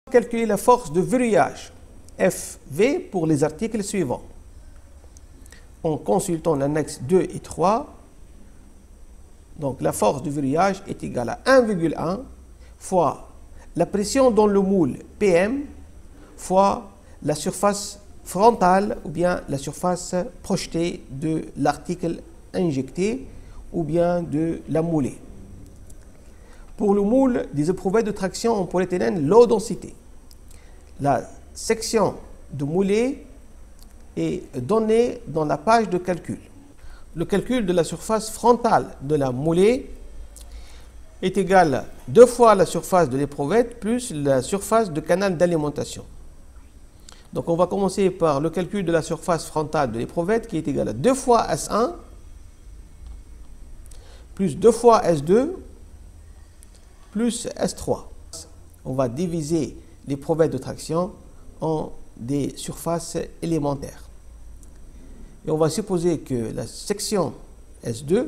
Calculer la force de verrouillage FV pour les articles suivants. En consultant l'annexe 2 et 3, donc la force de verrouillage est égale à 1,1 fois la pression dans le moule PM fois la surface frontale ou bien la surface projetée de l'article injecté ou bien de la moulée. Pour le moule des éprouvettes de traction en polyéthylène low densité, la section de moulée est donnée dans la page de calcul. Le calcul de la surface frontale de la moulée est égal à 2 fois la surface de l'éprouvette plus la surface de canal d'alimentation. Donc on va commencer par le calcul de la surface frontale de l'éprouvette qui est égal à 2 fois S1 plus 2 fois S2 plus S3. On va diviser l'éprouvette de traction en des surfaces élémentaires. Et on va supposer que la section S2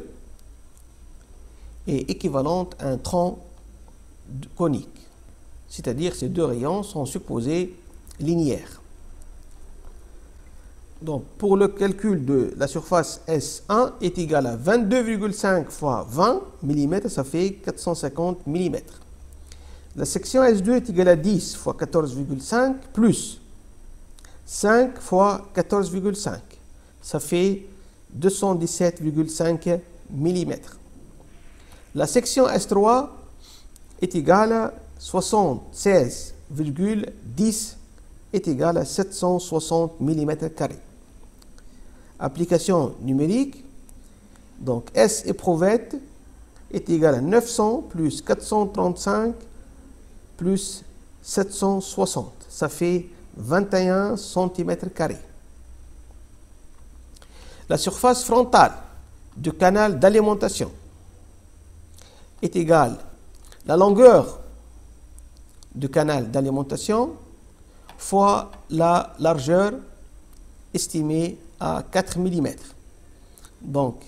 est équivalente à un tronc conique. C'est-à-dire ces deux rayons sont supposés linéaires. Donc pour le calcul de la surface S1 est égal à 22,5 fois 20 mm, ça fait 450 mm. La section S2 est égale à 10 fois 14,5 plus 5 fois 14,5. Ça fait 217,5 mm. La section S3 est égale à 76,10 est égale à 760 mm². Application numérique, donc S éprouvette est égal à 900 plus 435 plus 760, ça fait 21 cm². La surface frontale du canal d'alimentation est égale à la longueur du canal d'alimentation fois la largeur estimée à 4 mm. Donc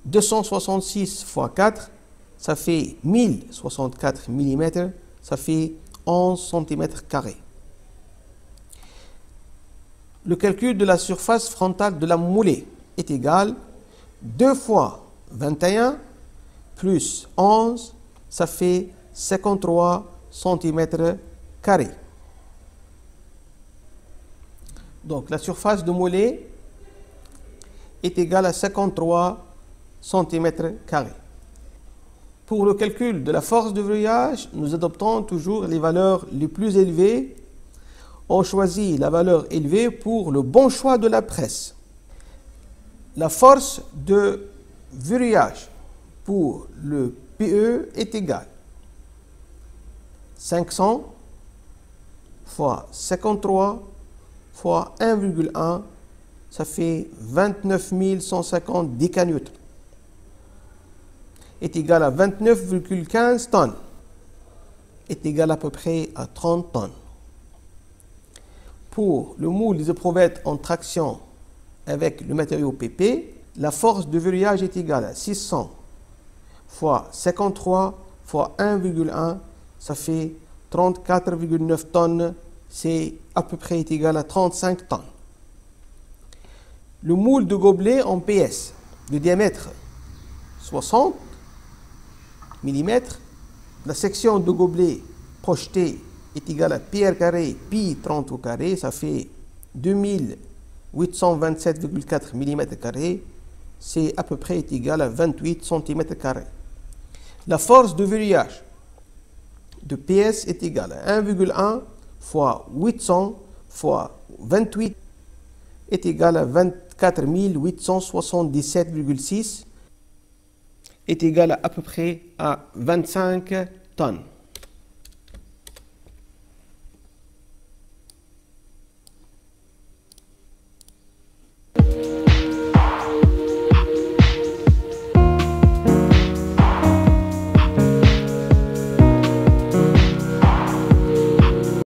266 fois 4, ça fait 1064 mm, ça fait 11 cm². Le calcul de la surface frontale de la moulée est égal à 2 fois 21 plus 11, ça fait 53 cm². Donc la surface de moulée est égale à 53 cm². Pour le calcul de la force de verrouillage, nous adoptons toujours les valeurs les plus élevées. On choisit la valeur élevée pour le bon choix de la presse. La force de verrouillage pour le PE est égale à 500 fois 53 fois 1,1, ça fait 29 150 décanewtons, est égal à 29,15 tonnes, est égal à peu près à 30 tonnes. Pour le moule des éprouvettes en traction avec le matériau PP, la force de verrouillage est égale à 600 fois 53 fois 1,1, ça fait 34,9 tonnes, c'est à peu près égal à 35 tonnes. Le moule de gobelet en PS de diamètre 60 mm, la section de gobelet projetée est égale à pi r carré pi 30 au carré, ça fait 2827,4 mm², c'est à peu près égal à 28 cm². La force de verrouillage de PS est égale à 1,1 fois 800 fois 28 est égal à 24 877,6 est égal à peu près à 25 tonnes.